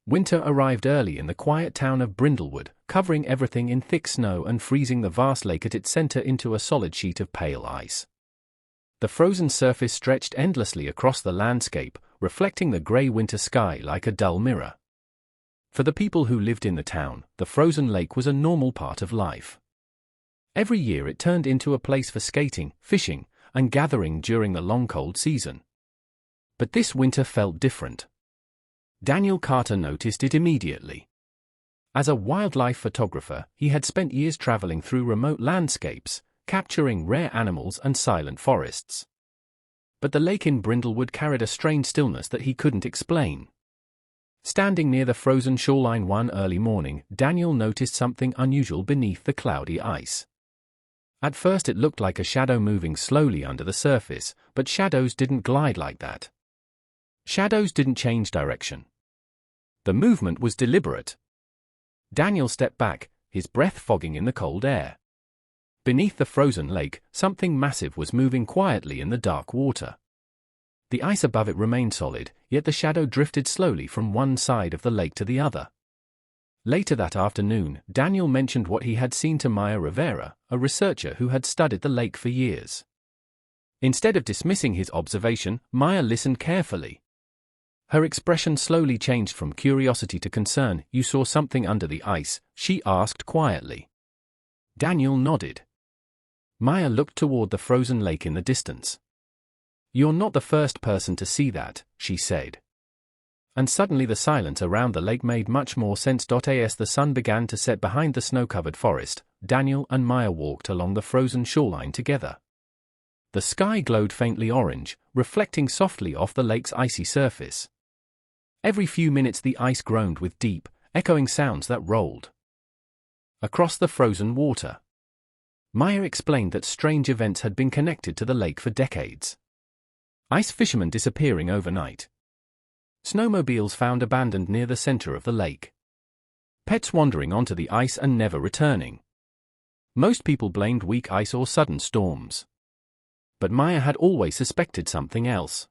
Winter arrived early in the quiet town of Brindlewood, covering everything in thick snow and freezing the vast lake at its center into a solid sheet of pale ice. The frozen surface stretched endlessly across the landscape, reflecting the gray winter sky like a dull mirror. For the people who lived in the town, the frozen lake was a normal part of life. Every year it turned into a place for skating, fishing, and gathering during the long cold season. But this winter felt different. Daniel Carter noticed it immediately. As a wildlife photographer, he had spent years traveling through remote landscapes, capturing rare animals and silent forests. But the lake in Brindlewood carried a strange stillness that he couldn't explain. Standing near the frozen shoreline one early morning, Daniel noticed something unusual beneath the cloudy ice. At first it looked like a shadow moving slowly under the surface, but shadows didn't glide like that. Shadows didn't change direction. The movement was deliberate. Daniel stepped back, his breath fogging in the cold air. Beneath the frozen lake, something massive was moving quietly in the dark water. The ice above it remained solid, yet the shadow drifted slowly from one side of the lake to the other. Later that afternoon, Daniel mentioned what he had seen to Maya Rivera, a researcher who had studied the lake for years. Instead of dismissing his observation, Maya listened carefully. Her expression slowly changed from curiosity to concern. "You saw something under the ice?" she asked quietly. Daniel nodded. Maya looked toward the frozen lake in the distance. "You're not the first person to see that," she said. And suddenly the silence around the lake made much more sense. As the sun began to set behind the snow-covered forest, Daniel and Maya walked along the frozen shoreline together. The sky glowed faintly orange, reflecting softly off the lake's icy surface. Every few minutes the ice groaned with deep, echoing sounds that rolled across the frozen water. Maya explained that strange events had been connected to the lake for decades. Ice fishermen disappearing overnight. Snowmobiles found abandoned near the center of the lake. Pets wandering onto the ice and never returning. Most people blamed weak ice or sudden storms. But Maya had always suspected something else.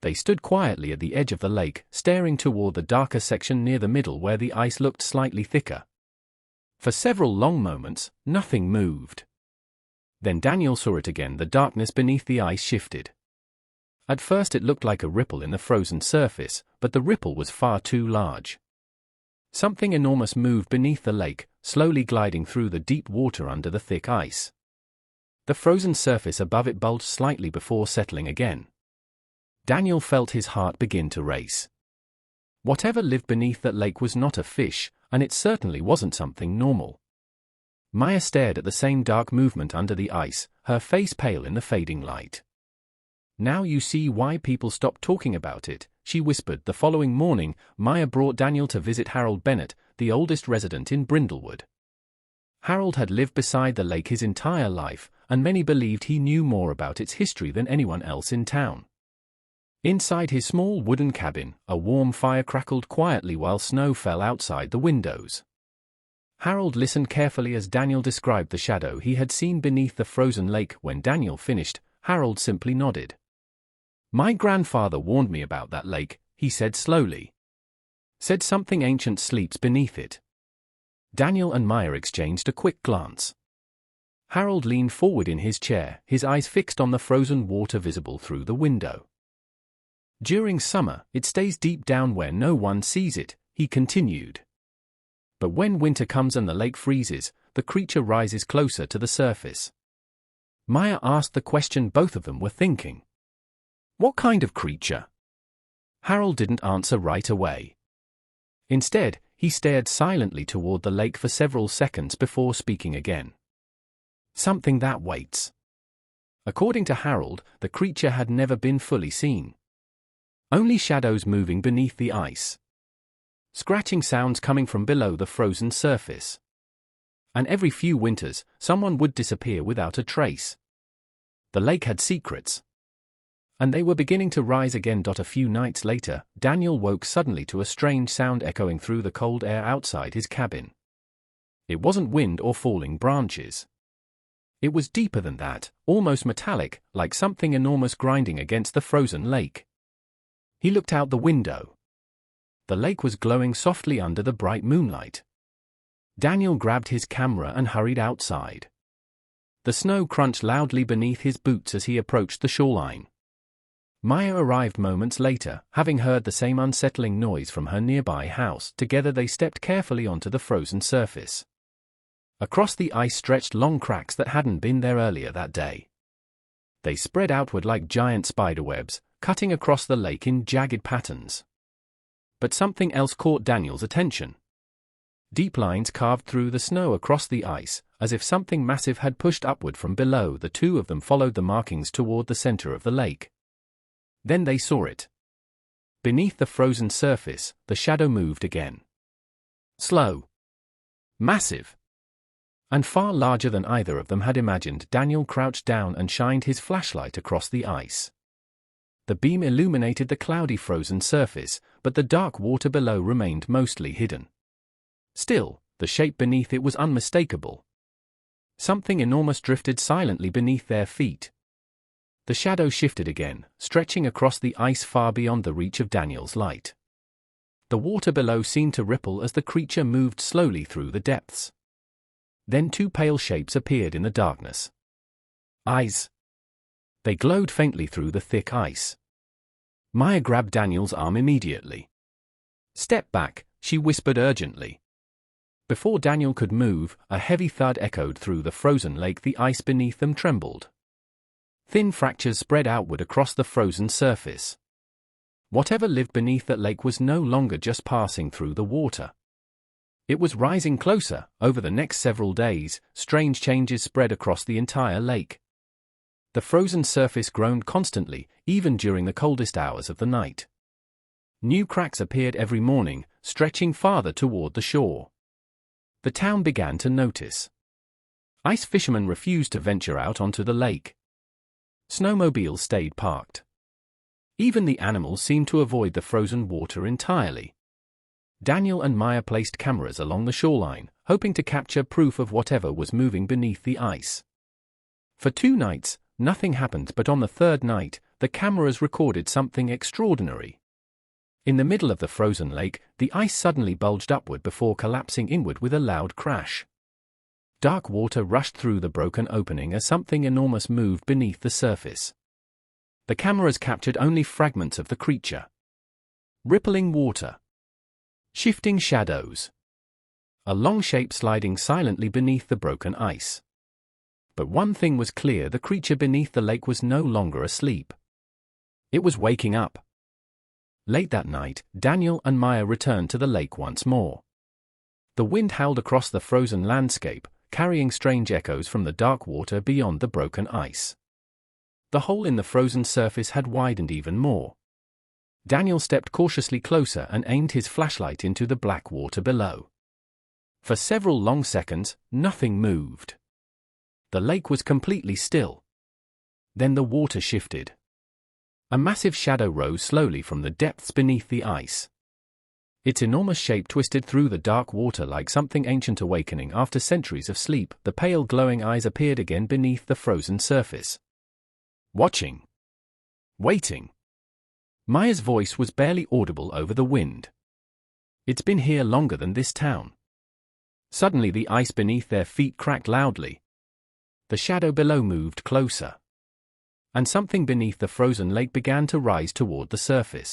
They stood quietly at the edge of the lake, staring toward the darker section near the middle where the ice looked slightly thicker. For several long moments, nothing moved. Then Daniel saw it again. The darkness beneath the ice shifted. At first it looked like a ripple in the frozen surface, but the ripple was far too large. Something enormous moved beneath the lake, slowly gliding through the deep water under the thick ice. The frozen surface above it bulged slightly before settling again. Daniel felt his heart begin to race. Whatever lived beneath that lake was not a fish, and it certainly wasn't something normal. Maya stared at the same dark movement under the ice, her face pale in the fading light. "Now you see why people stopped talking about it," she whispered. The following morning, Maya brought Daniel to visit Harold Bennett, the oldest resident in Brindlewood. Harold had lived beside the lake his entire life, and many believed he knew more about its history than anyone else in town. Inside his small wooden cabin, a warm fire crackled quietly while snow fell outside the windows. Harold listened carefully as Daniel described the shadow he had seen beneath the frozen lake. When Daniel finished, Harold simply nodded. "My grandfather warned me about that lake," he said slowly. "Said something ancient sleeps beneath it." Daniel and Maya exchanged a quick glance. Harold leaned forward in his chair, his eyes fixed on the frozen water visible through the window. "During summer, it stays deep down where no one sees it," he continued. "But when winter comes and the lake freezes, the creature rises closer to the surface." Maya asked the question both of them were thinking. "What kind of creature?" Harold didn't answer right away. Instead, he stared silently toward the lake for several seconds before speaking again. "Something that waits." According to Harold, the creature had never been fully seen. Only shadows moving beneath the ice. Scratching sounds coming from below the frozen surface. And every few winters, someone would disappear without a trace. The lake had secrets. And they were beginning to rise again. A few nights later, Daniel woke suddenly to a strange sound echoing through the cold air outside his cabin. It wasn't wind or falling branches. It was deeper than that, almost metallic, like something enormous grinding against the frozen lake. He looked out the window. The lake was glowing softly under the bright moonlight. Daniel grabbed his camera and hurried outside. The snow crunched loudly beneath his boots as he approached the shoreline. Maya arrived moments later, having heard the same unsettling noise from her nearby house. Together they stepped carefully onto the frozen surface. Across the ice stretched long cracks that hadn't been there earlier that day. They spread outward like giant spiderwebs, cutting across the lake in jagged patterns. But something else caught Daniel's attention. Deep lines carved through the snow across the ice, as if something massive had pushed upward from below. The two of them followed the markings toward the center of the lake. Then they saw it. Beneath the frozen surface, the shadow moved again. Slow. Massive. And far larger than either of them had imagined. Daniel crouched down and shined his flashlight across the ice. The beam illuminated the cloudy frozen surface, but the dark water below remained mostly hidden. Still, the shape beneath it was unmistakable. Something enormous drifted silently beneath their feet. The shadow shifted again, stretching across the ice far beyond the reach of Daniel's light. The water below seemed to ripple as the creature moved slowly through the depths. Then two pale shapes appeared in the darkness. Eyes. They glowed faintly through the thick ice. Maya grabbed Daniel's arm immediately. "Step back," she whispered urgently. Before Daniel could move, a heavy thud echoed through the frozen lake. The ice beneath them trembled. Thin fractures spread outward across the frozen surface. Whatever lived beneath that lake was no longer just passing through the water. It was rising closer. Over the next several days, strange changes spread across the entire lake. The frozen surface groaned constantly, even during the coldest hours of the night. New cracks appeared every morning, stretching farther toward the shore. The town began to notice. Ice fishermen refused to venture out onto the lake. Snowmobiles stayed parked. Even the animals seemed to avoid the frozen water entirely. Daniel and Maya placed cameras along the shoreline, hoping to capture proof of whatever was moving beneath the ice. For 2 nights, nothing happened, but on the 3rd night, the cameras recorded something extraordinary. In the middle of the frozen lake, the ice suddenly bulged upward before collapsing inward with a loud crash. Dark water rushed through the broken opening as something enormous moved beneath the surface. The cameras captured only fragments of the creature. Rippling water. Shifting shadows. A long shape sliding silently beneath the broken ice. But one thing was clear: the creature beneath the lake was no longer asleep. It was waking up. Late that night, Daniel and Maya returned to the lake once more. The wind howled across the frozen landscape, carrying strange echoes from the dark water beyond the broken ice. The hole in the frozen surface had widened even more. Daniel stepped cautiously closer and aimed his flashlight into the black water below. For several long seconds, nothing moved. The lake was completely still. Then the water shifted. A massive shadow rose slowly from the depths beneath the ice. Its enormous shape twisted through the dark water like something ancient awakening after centuries of sleep. The pale glowing eyes appeared again beneath the frozen surface. Watching. Waiting. Maya's voice was barely audible over the wind. "It's been here longer than this town." Suddenly the ice beneath their feet cracked loudly. The shadow below moved closer. And something beneath the frozen lake began to rise toward the surface.